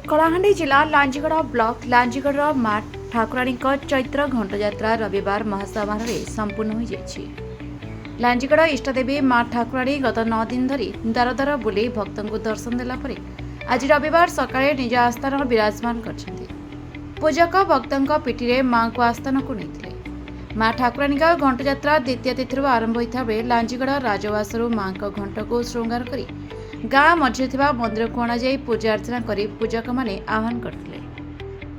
କଳାହାଣ୍ଡି ଜିଲ୍ଲା ଲାଞ୍ଜିଗଡ଼ ବ୍ଲକ ଲାଞ୍ଜିଗଡ଼ର ମା ଠାକୁରାଣୀଙ୍କ ଚୈତ୍ର ଘଣ୍ଟ ଯାତ୍ରା ରବିବାର ମହାସମାରୋହରେ ସମ୍ପୂର୍ଣ୍ଣ ହୋଇଯାଇଛି। ଲାଞ୍ଜିଗଡ଼ ଇଷ୍ଟଦେବୀ ମା ଠାକୁରାଣୀ ଗତ 9 ଦିନ ଧରି ଦାର ଦାର ବୁଲି ଭକ୍ତଙ୍କୁ ଦର୍ଶନ ଦେଲା ପରେ ଆଜି ରବିବାର ସକାଳେ ନିଜ ଆସ୍ଥାନ ବିରାଜମାନ କରିଛନ୍ତି। ପୂଜକ ଭକ୍ତଙ୍କ ପିଠିରେ ମାଙ୍କୁ ଆସ୍ଥାନକୁ ନେଇଥିଲେ। ମା ଠାକୁରାଣୀଙ୍କ ଘଣ୍ଟ ଯାତ୍ରା ଦ୍ୱିତୀୟ ତିଥିରୁ ଆରମ୍ଭ ହୋଇଥିବା ବେଳେ ଲାଞ୍ଜିଗଡ଼ ରାଜବାସରୁ ମାଙ୍କ ଘଣ୍ଟକୁ ଶୃଙ୍ଗାର କରି ଗାଁ ମଝିରେ ଥିବା ମନ୍ଦିରକୁ ଅଣାଯାଇ ପୂଜା ଅର୍ଚ୍ଚନା କରି ପୂଜକମାନେ ଆହ୍ୱାନ କରିଥିଲେ।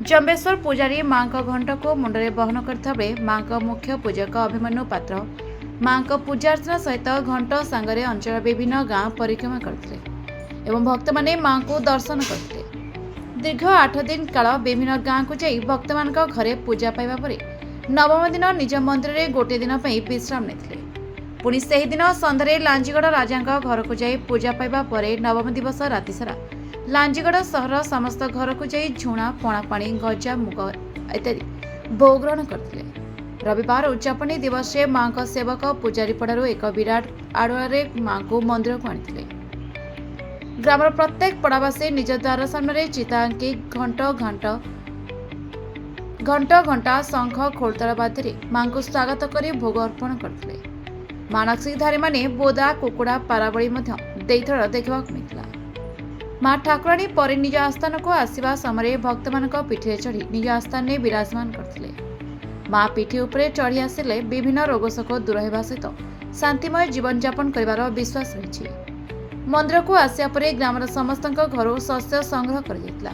ଜମ୍ବେଶ୍ୱର ପୂଜାରୀ ମାଙ୍କ ଘଣ୍ଟକୁ ମୁଣ୍ଡରେ ବହନ କରିଥିବା ବେଳେ ମାଙ୍କ ମୁଖ୍ୟ ପୂଜକ ଅଭିମନ୍ୟୁ ପାତ୍ର ମାଙ୍କ ପୂଜାର୍ଚ୍ଚନା ସହିତ ଘଣ୍ଟ ସାଙ୍ଗରେ ଅଞ୍ଚଳ ବିଭିନ୍ନ ଗାଁ ପରିକ୍ରମା କରିଥିଲେ ଏବଂ ଭକ୍ତମାନେ ମାଙ୍କୁ ଦର୍ଶନ କରିଥିଲେ। ଦୀର୍ଘ 8 ଦିନ କାଳ ବିଭିନ୍ନ ଗାଁକୁ ଯାଇ ଭକ୍ତମାନଙ୍କ ଘରେ ପୂଜା ପାଇବା ପରେ ନବମ ଦିନ ନିଜ ମନ୍ଦିରରେ ଗୋଟିଏ ଦିନ ପାଇଁ ବିଶ୍ରାମ ନେଇଥିଲେ। ପୁଣି ସେହିଦିନ ସନ୍ଧ୍ୟାରେ ଲାଞ୍ଜିଗଡ଼ ରାଜାଙ୍କ ଘରକୁ ଯାଇ ପୂଜା ପାଇବା ପରେ ନବମ ଦିବସ ରାତିସାରା ଲାଞ୍ଜିଗଡ଼ ସହର ସମସ୍ତ ଘରକୁ ଯାଇ ଝୁଣା ପଣାପାଣି ଗଜା ମୁଗ ଇତ୍ୟାଦି ଭୋଗ ଗ୍ରହଣ କରିଥିଲେ। ରବିବାର ଉଦ୍ଯାପନୀ ଦିବସରେ ମାଙ୍କ ସେବକ ପୂଜାରୀପଡ଼ାରୁ ଏକ ବିରାଟ ଆଡ଼ୁଆରେ ମାଙ୍କୁ ମନ୍ଦିରକୁ ଆଣିଥିଲେ। ଗ୍ରାମର ପ୍ରତ୍ୟେକ ପଡ଼ାବାସୀ ନିଜ ଦ୍ୱାର ସାମ୍ନାରେ ଚିତା ଆଙ୍କି ଘଣ୍ଟା ଶଙ୍ଖ ଖୋଳତାଳ ବାଦ୍ୟରେ ମାଙ୍କୁ ସ୍ୱାଗତ କରି ଭୋଗ ଅର୍ପଣ କରିଥିଲେ। ମାନସିକଧାରୀମାନେ ବୋଦା କୁକୁଡ଼ା ପାରାବଳି ମଧ୍ୟ ଦେଇଥର ଦେଖିବାକୁ ମିଳିଥିଲା। ମା ଠାକୁରାଣୀ ପରେ ନିଜ ଆସ୍ଥାନକୁ ଆସିବା ସମୟରେ ଭକ୍ତମାନଙ୍କ ପିଠିରେ ଚଢ଼ି ନିଜ ଆସ୍ଥାନରେ ବିରାଜମାନ କରିଥିଲେ। ମା ପିଠି ଉପରେ ଚଢ଼ି ଆସିଲେ ବିଭିନ୍ନ ରୋଗଶୋକ ଦୂର ହେବା ସହିତ ଶାନ୍ତିମୟ ଜୀବନଯାପନ କରିବାର ବିଶ୍ୱାସ ରହିଛି। ମନ୍ଦିରକୁ ଆସିବା ପରେ ଗ୍ରାମର ସମସ୍ତଙ୍କ ଘରୁ ଶସ୍ୟ ସଂଗ୍ରହ କରାଯାଇଥିଲା।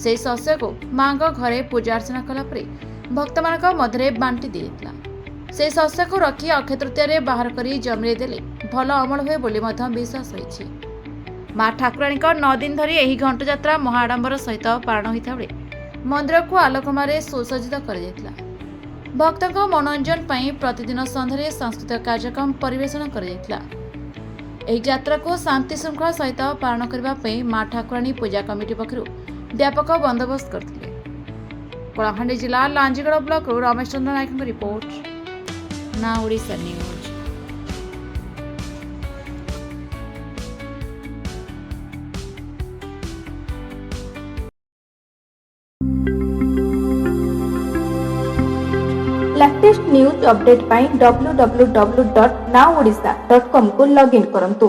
ସେହି ଶସ୍ୟକୁ ମାଙ୍କ ଘରେ ପୂଜା ଅର୍ଚ୍ଚନା କଲା ପରେ ଭକ୍ତମାନଙ୍କ ମଧ୍ୟରେ ବାଣ୍ଟି ଦିଆଯାଇଥିଲା। ସେହି ଶସ୍ୟକୁ ରଖି ଅକ୍ଷୟ ତୃତୀୟାରେ ବାହାର କରି ଜମିରେ ଦେଲେ ଭଲ ଅମଳ ହୁଏ ବୋଲି ମଧ୍ୟ ବିଶ୍ୱାସ ରହିଛି। ମା ଠାକୁରାଣୀଙ୍କ 9 ଦିନ ଧରି ଏହି ଘଣ୍ଟ ଯାତ୍ରା ମହା ଆଡ଼ମ୍ବର ସହିତ ପାଳନ ହୋଇଥିବା ବେଳେ ମନ୍ଦିରକୁ ଆଲୋକମାରେ ସୁସଜ୍ଜିତ କରାଯାଇଥିଲା। ଭକ୍ତଙ୍କ ମନୋରଞ୍ଜନ ପାଇଁ ପ୍ରତିଦିନ ସନ୍ଧ୍ୟାରେ ସାଂସ୍କୃତିକ କାର୍ଯ୍ୟକ୍ରମ ପରିବେଷଣ କରାଯାଇଥିଲା। ଏହି ଯାତ୍ରାକୁ ଶାନ୍ତି ଶୃଙ୍ଖଳା ସହିତ ପାଳନ କରିବା ପାଇଁ ମା ଠାକୁରାଣୀ ପୂଜା କମିଟି ପକ୍ଷରୁ ବ୍ୟାପକ ବନ୍ଦୋବସ୍ତ କରିଥିଲେ। କଳାହାଣ୍ଡି ଜିଲ୍ଲା ଲାଞ୍ଜିଗଡ଼ ବ୍ଲକରୁ ରମେଶ ଚନ୍ଦ୍ର ନାୟକଙ୍କ ରିପୋର୍ଟ, ନା Odisha news. Latest news update पाई www.naodisha.com को लॉगिन करंतु।